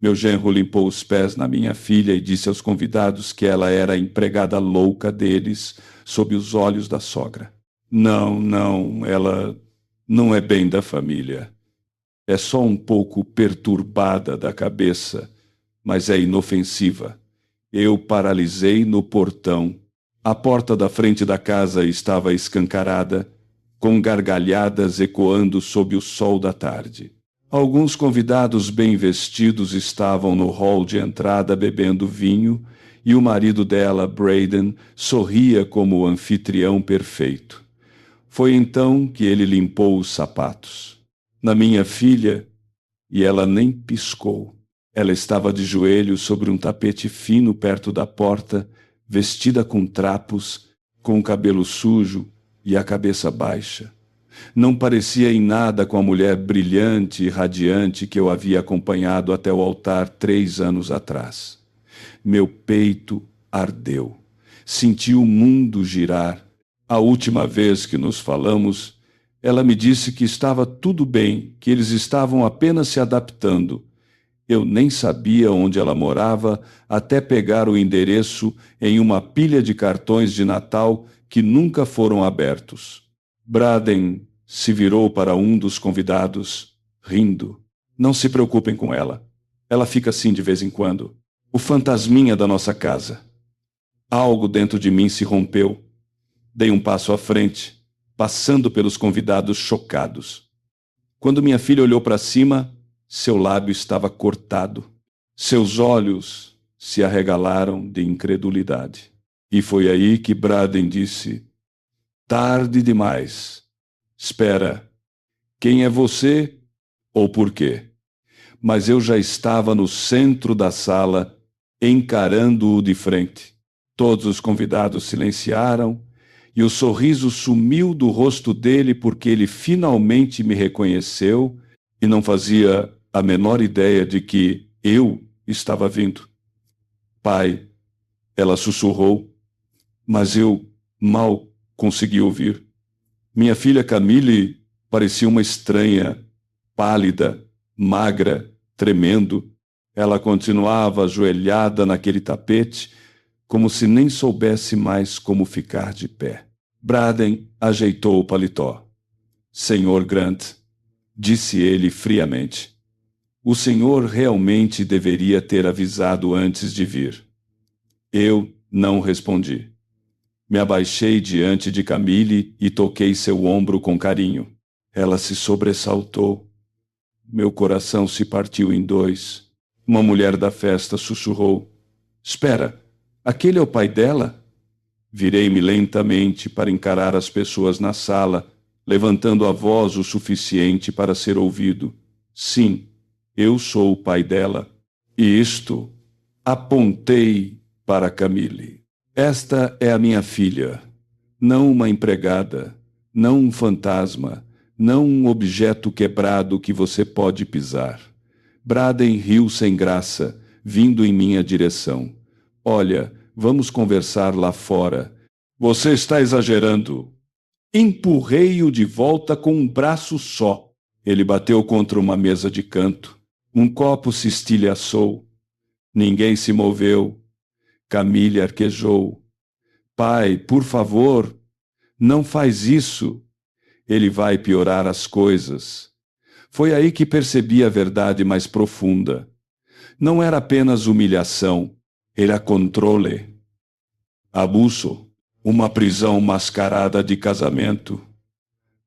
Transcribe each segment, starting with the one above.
Meu genro limpou os pés na minha filha e disse aos convidados que ela era a empregada louca deles, sob os olhos da sogra. Não, não, ela não é bem da família. É só um pouco perturbada da cabeça, mas é inofensiva. Eu paralisei no portão. A porta da frente da casa estava escancarada, com gargalhadas ecoando sob o sol da tarde. Alguns convidados bem vestidos estavam no hall de entrada bebendo vinho, e o marido dela, Braden, sorria como o anfitrião perfeito. Foi então que ele limpou os sapatos. Na minha filha, e ela nem piscou. Ela estava de joelhos sobre um tapete fino perto da porta, vestida com trapos, com o cabelo sujo e a cabeça baixa. Não parecia em nada com a mulher brilhante e radiante que eu havia acompanhado até o altar 3 anos atrás. Meu peito ardeu. Senti o mundo girar. A última vez que nos falamos, ela me disse que estava tudo bem, que eles estavam apenas se adaptando. Eu nem sabia onde ela morava até pegar o endereço em uma pilha de cartões de Natal que nunca foram abertos. Braden se virou para um dos convidados, rindo. Não se preocupem com ela. Ela fica assim de vez em quando. O fantasminha da nossa casa. Algo dentro de mim se rompeu. Dei um passo à frente, passando pelos convidados chocados. Quando minha filha olhou para cima, seu lábio estava cortado. Seus olhos se arregalaram de incredulidade. E foi aí que Braden disse: tarde demais. Espera, quem é você ou por quê? Mas eu já estava no centro da sala, encarando-o de frente. Todos os convidados silenciaram e o sorriso sumiu do rosto dele porque ele finalmente me reconheceu e não fazia a menor ideia de que eu estava vindo. Pai, ela sussurrou, mas eu mal consegui ouvir. Minha filha Camille parecia uma estranha, pálida, magra, tremendo. Ela continuava ajoelhada naquele tapete, como se nem soubesse mais como ficar de pé. Braden ajeitou o paletó. Senhor Grant, disse ele friamente, o senhor realmente deveria ter avisado antes de vir. Eu não respondi. Me abaixei diante de Camille e toquei seu ombro com carinho. Ela se sobressaltou. Meu coração se partiu em 2. Uma mulher da festa sussurrou: espera, aquele é o pai dela? Virei-me lentamente para encarar as pessoas na sala, levantando a voz o suficiente para ser ouvido. Sim, eu sou o pai dela. E isto, apontei para Camille. Esta é a minha filha, não uma empregada, não um fantasma, não um objeto quebrado que você pode pisar. Braden riu sem graça, vindo em minha direção. Olha, vamos conversar lá fora. Você está exagerando. Empurrei-o de volta com um braço só. Ele bateu contra uma mesa de canto. Um copo se estilhaçou. Ninguém se moveu. Camille arquejou. Pai, por favor, não faz isso. Ele vai piorar as coisas. Foi aí que percebi a verdade mais profunda. Não era apenas humilhação, era controle. Abuso, uma prisão mascarada de casamento.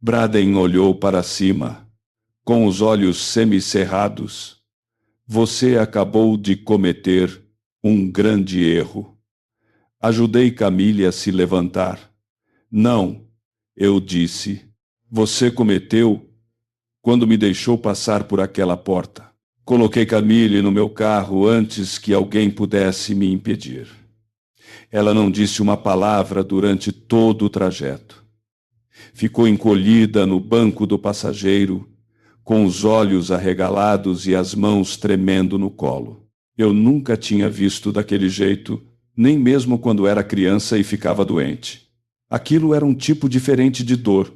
Braden olhou para cima, com os olhos semicerrados. Você acabou de cometer um grande erro. Ajudei Camille a se levantar. Não, eu disse, você cometeu quando me deixou passar por aquela porta. Coloquei Camille no meu carro antes que alguém pudesse me impedir. Ela não disse uma palavra durante todo o trajeto. Ficou encolhida no banco do passageiro, com os olhos arregalados e as mãos tremendo no colo. Eu nunca tinha visto daquele jeito, nem mesmo quando era criança e ficava doente. Aquilo era um tipo diferente de dor.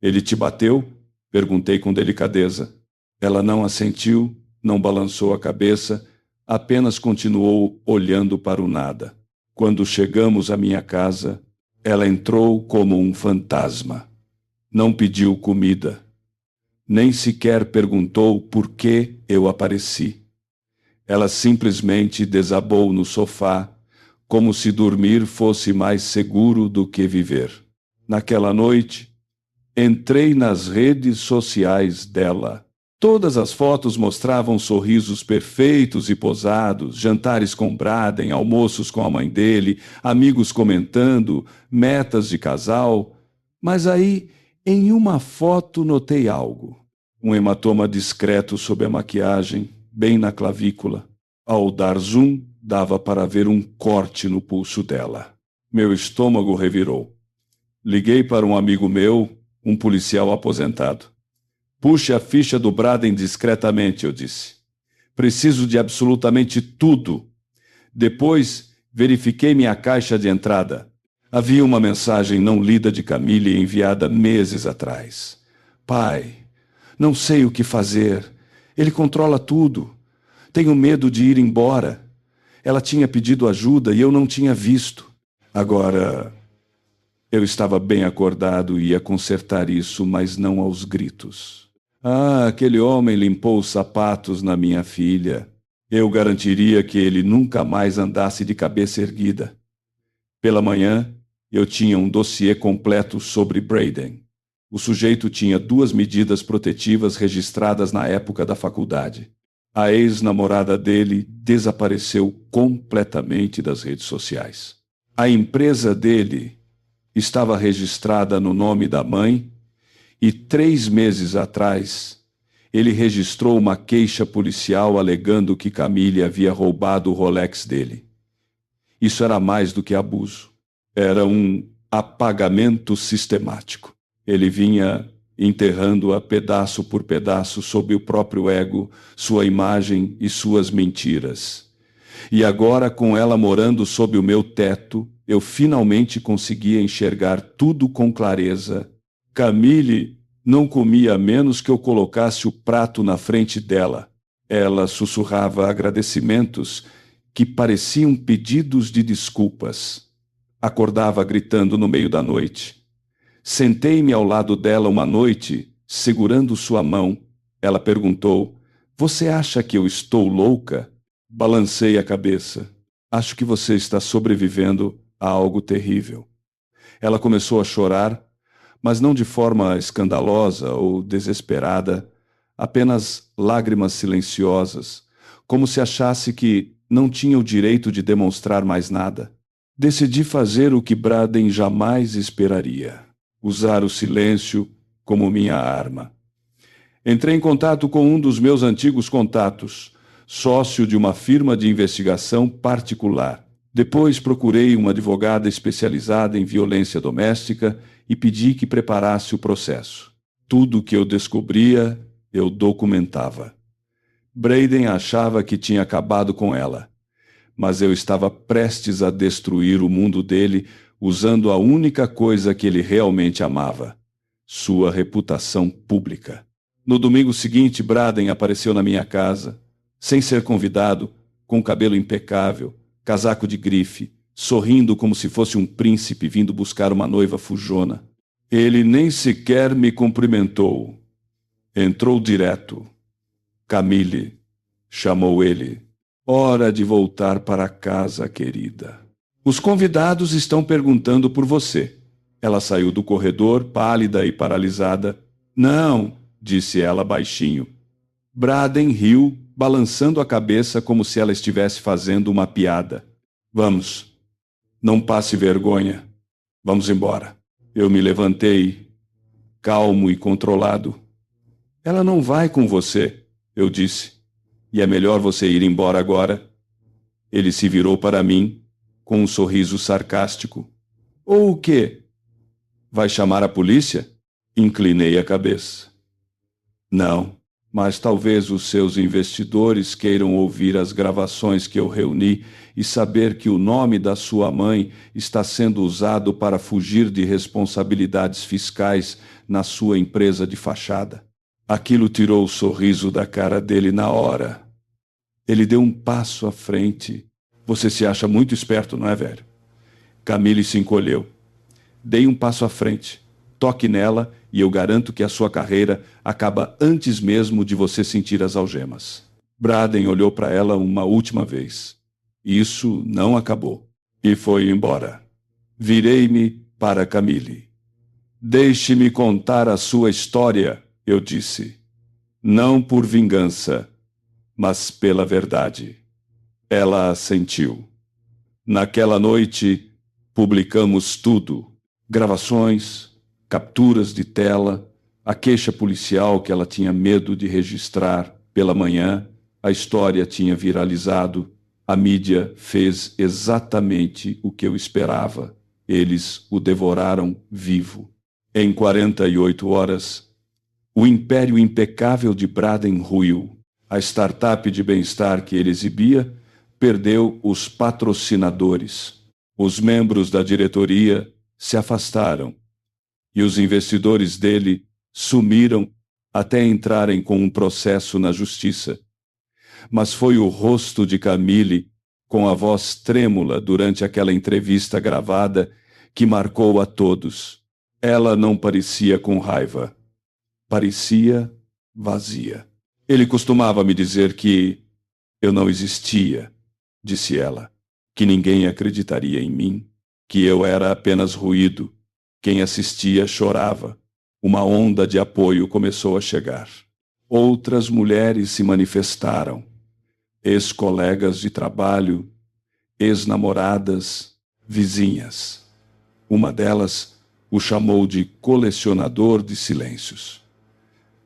Ele te bateu? Perguntei com delicadeza. Ela não assentiu, não balançou a cabeça, apenas continuou olhando para o nada. Quando chegamos à minha casa, ela entrou como um fantasma. Não pediu comida. Nem sequer perguntou por que eu apareci. Ela simplesmente desabou no sofá, como se dormir fosse mais seguro do que viver. Naquela noite, entrei nas redes sociais dela. Todas as fotos mostravam sorrisos perfeitos e posados, jantares com Braden, almoços com a mãe dele, amigos comentando, metas de casal. Mas aí, em uma foto, notei algo. Um hematoma discreto sob a maquiagem, bem na clavícula. Ao dar zoom, dava para ver um corte no pulso dela. Meu estômago revirou. Liguei para um amigo meu, um policial aposentado. Puxe a ficha do Braden discretamente, eu disse. Preciso de absolutamente tudo. Depois, verifiquei minha caixa de entrada. Havia uma mensagem não lida de Camille enviada meses atrás. Pai, não sei o que fazer. Ele controla tudo. Tenho medo de ir embora. Ela tinha pedido ajuda e eu não tinha visto. Agora, eu estava bem acordado e ia consertar isso, mas não aos gritos. Aquele homem limpou os sapatos na minha filha. Eu garantiria que ele nunca mais andasse de cabeça erguida. Pela manhã, eu tinha um dossiê completo sobre Braden. O sujeito tinha 2 medidas protetivas registradas na época da faculdade. A ex-namorada dele desapareceu completamente das redes sociais. A empresa dele estava registrada no nome da mãe e 3 meses atrás ele registrou uma queixa policial alegando que Camille havia roubado o Rolex dele. Isso era mais do que abuso. Era um apagamento sistemático. Ele vinha enterrando-a pedaço por pedaço sob o próprio ego, sua imagem e suas mentiras. E agora, com ela morando sob o meu teto, eu finalmente conseguia enxergar tudo com clareza. Camille não comia a menos que eu colocasse o prato na frente dela. Ela sussurrava agradecimentos que pareciam pedidos de desculpas. Acordava gritando no meio da noite. Sentei-me ao lado dela uma noite, segurando sua mão. Ela perguntou: "Você acha que eu estou louca?" Balancei a cabeça. "Acho que você está sobrevivendo a algo terrível." Ela começou a chorar, mas não de forma escandalosa ou desesperada, apenas lágrimas silenciosas, como se achasse que não tinha o direito de demonstrar mais nada. Decidi fazer o que Braden jamais esperaria: usar o silêncio como minha arma. Entrei em contato com um dos meus antigos contatos, sócio de uma firma de investigação particular. Depois procurei uma advogada especializada em violência doméstica e pedi que preparasse o processo. Tudo o que eu descobria, eu documentava. Braden achava que tinha acabado com ela, mas eu estava prestes a destruir o mundo dele usando a única coisa que ele realmente amava: sua reputação pública. No domingo seguinte, Braden apareceu na minha casa, sem ser convidado, com cabelo impecável, casaco de grife, sorrindo como se fosse um príncipe vindo buscar uma noiva fujona. Ele nem sequer me cumprimentou. Entrou direto. "Camille", chamou ele. "Hora de voltar para casa, querida. Os convidados estão perguntando por você." Ela saiu do corredor, pálida e paralisada. "Não", disse ela baixinho. Braden riu, balançando a cabeça como se ela estivesse fazendo uma piada. "Vamos. Não passe vergonha. Vamos embora." Eu me levantei, calmo e controlado. "Ela não vai com você", eu disse. "E é melhor você ir embora agora." Ele se virou para mim, com um sorriso sarcástico. "Ou o quê? Vai chamar a polícia?" Inclinei a cabeça. "Não, mas talvez os seus investidores queiram ouvir as gravações que eu reuni e saber que o nome da sua mãe está sendo usado para fugir de responsabilidades fiscais na sua empresa de fachada." Aquilo tirou o sorriso da cara dele na hora. Ele deu um passo à frente. Você se acha muito esperto, não é, velho? Camille se encolheu. Dei um passo à frente. Toque nela e eu garanto que a sua carreira acaba antes mesmo de você sentir as algemas. Braden olhou para ela uma última vez. Isso não acabou. E foi embora. Virei-me para Camille. Deixe-me contar a sua história, eu disse. Não por vingança, mas pela verdade. Ela assentiu. Naquela noite, publicamos tudo. Gravações, capturas de tela, a queixa policial que ela tinha medo de registrar. Pela manhã, a história tinha viralizado. A mídia fez exatamente o que eu esperava. Eles o devoraram vivo. Em 48 horas, o império impecável de Braden ruiu. A startup de bem-estar que ele exibia perdeu os patrocinadores. Os membros da diretoria se afastaram e os investidores dele sumiram até entrarem com um processo na justiça. Mas foi o rosto de Camille, com a voz trêmula durante aquela entrevista gravada, que marcou a todos. Ela não parecia com raiva. Parecia vazia. Ele costumava me dizer que eu não existia, disse ela, que ninguém acreditaria em mim, que eu era apenas ruído. Quem assistia chorava. Uma onda de apoio começou a chegar. Outras mulheres se manifestaram. Ex-colegas de trabalho, ex-namoradas, vizinhas. Uma delas o chamou de colecionador de silêncios.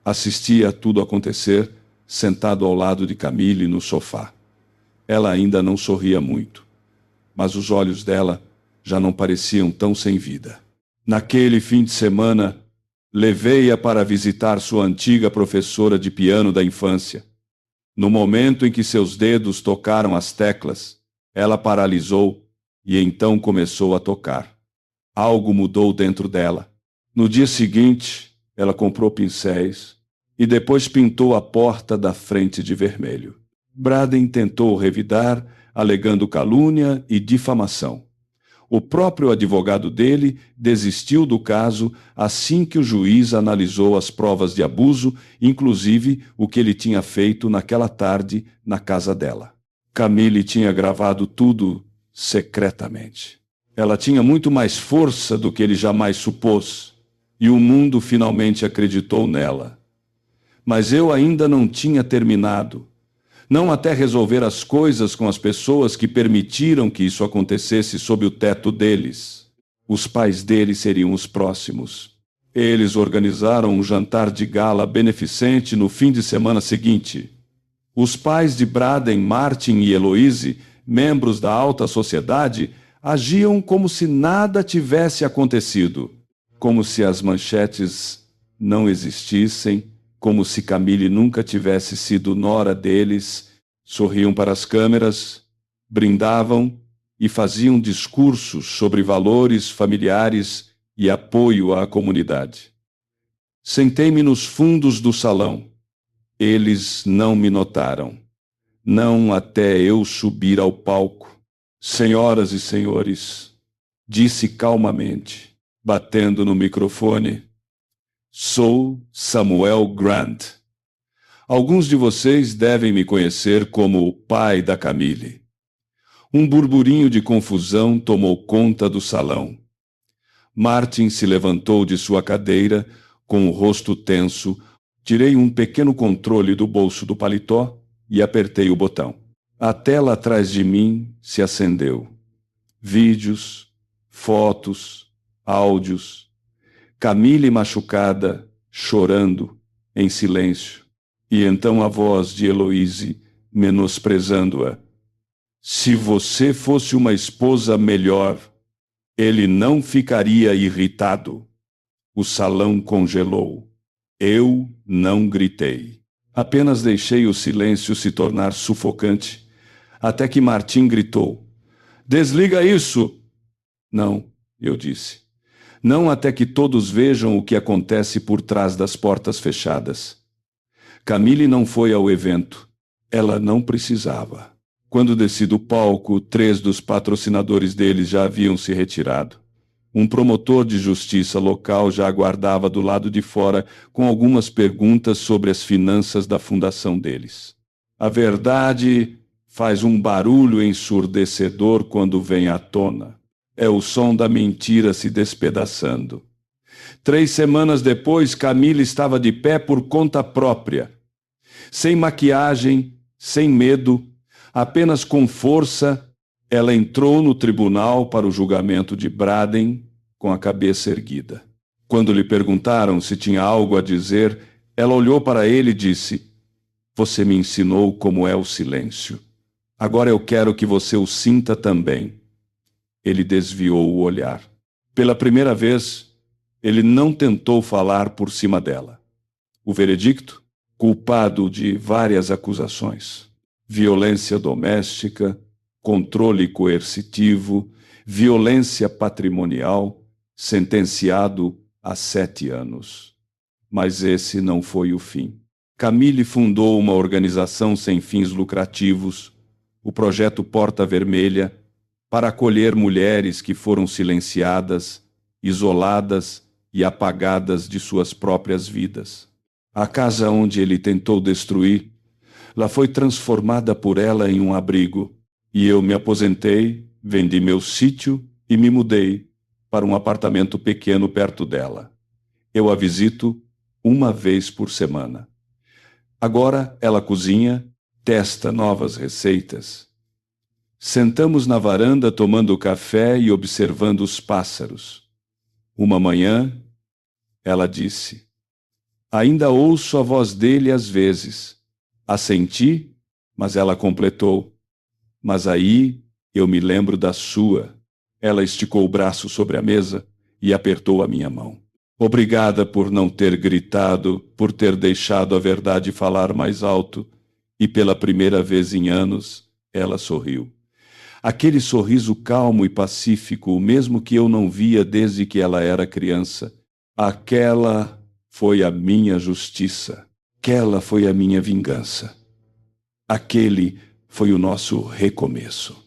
Assistia a tudo acontecer, sentado ao lado de Camille no sofá. Ela ainda não sorria muito, mas os olhos dela já não pareciam tão sem vida. Naquele fim de semana, levei-a para visitar sua antiga professora de piano da infância. No momento em que seus dedos tocaram as teclas, ela paralisou e então começou a tocar. Algo mudou dentro dela. No dia seguinte, ela comprou pincéis e depois pintou a porta da frente de vermelho. Braden tentou revidar, alegando calúnia e difamação. O próprio advogado dele desistiu do caso assim que o juiz analisou as provas de abuso, inclusive o que ele tinha feito naquela tarde na casa dela. Camille tinha gravado tudo secretamente. Ela tinha muito mais força do que ele jamais supôs, e o mundo finalmente acreditou nela. Mas eu ainda não tinha terminado. Não até resolver as coisas com as pessoas que permitiram que isso acontecesse sob o teto deles. Os pais dele seriam os próximos. Eles organizaram um jantar de gala beneficente no fim de semana seguinte. Os pais de Braden, Martin e Eloise, membros da alta sociedade, agiam como se nada tivesse acontecido, como se as manchetes não existissem, como se Camille nunca tivesse sido nora deles. Sorriam para as câmeras, brindavam e faziam discursos sobre valores familiares e apoio à comunidade. Sentei-me nos fundos do salão. Eles não me notaram. Não até eu subir ao palco. Senhoras e senhores, disse calmamente, batendo no microfone, sou Samuel Grant. Alguns de vocês devem me conhecer como o pai da Camille. Um burburinho de confusão tomou conta do salão. Martin se levantou de sua cadeira, com o rosto tenso. Tirei um pequeno controle do bolso do paletó e apertei o botão. A tela atrás de mim se acendeu. Vídeos, fotos, áudios. Camille machucada, chorando, em silêncio. E então a voz de Eloise, menosprezando-a. Se você fosse uma esposa melhor, ele não ficaria irritado. O salão congelou. Eu não gritei. Apenas deixei o silêncio se tornar sufocante. Até que Martim gritou. Desliga isso! Não, eu disse. Não até que todos vejam o que acontece por trás das portas fechadas. Camille não foi ao evento. Ela não precisava. Quando desci do palco, 3 dos patrocinadores deles já haviam se retirado. Um promotor de justiça local já aguardava do lado de fora com algumas perguntas sobre as finanças da fundação deles. A verdade faz um barulho ensurdecedor quando vem à tona. É o som da mentira se despedaçando. 3 semanas depois, Camille estava de pé por conta própria. Sem maquiagem, sem medo, apenas com força, ela entrou no tribunal para o julgamento de Braden com a cabeça erguida. Quando lhe perguntaram se tinha algo a dizer, ela olhou para ele e disse: "Você me ensinou como é o silêncio. Agora eu quero que você o sinta também." Ele desviou o olhar. Pela primeira vez, ele não tentou falar por cima dela. O veredicto? Culpado de várias acusações: violência doméstica, controle coercitivo, violência patrimonial, sentenciado a 7 anos. Mas esse não foi o fim. Camille fundou uma organização sem fins lucrativos, o Projeto Porta Vermelha, para acolher mulheres que foram silenciadas, isoladas e apagadas de suas próprias vidas. A casa onde ele tentou destruir, lá foi transformada por ela em um abrigo, e eu me aposentei, vendi meu sítio e me mudei para um apartamento pequeno perto dela. Eu a visito uma vez por semana. Agora ela cozinha, testa novas receitas. Sentamos na varanda tomando café e observando os pássaros. Uma manhã, ela disse: "Ainda ouço a voz dele às vezes." Assenti, mas ela completou: "Mas aí eu me lembro da sua." Ela esticou o braço sobre a mesa e apertou a minha mão. Obrigada por não ter gritado, por ter deixado a verdade falar mais alto. E pela primeira vez em anos, ela sorriu. Aquele sorriso calmo e pacífico, o mesmo que eu não via desde que ela era criança. Aquela foi a minha justiça. Aquela foi a minha vingança. Aquele foi o nosso recomeço.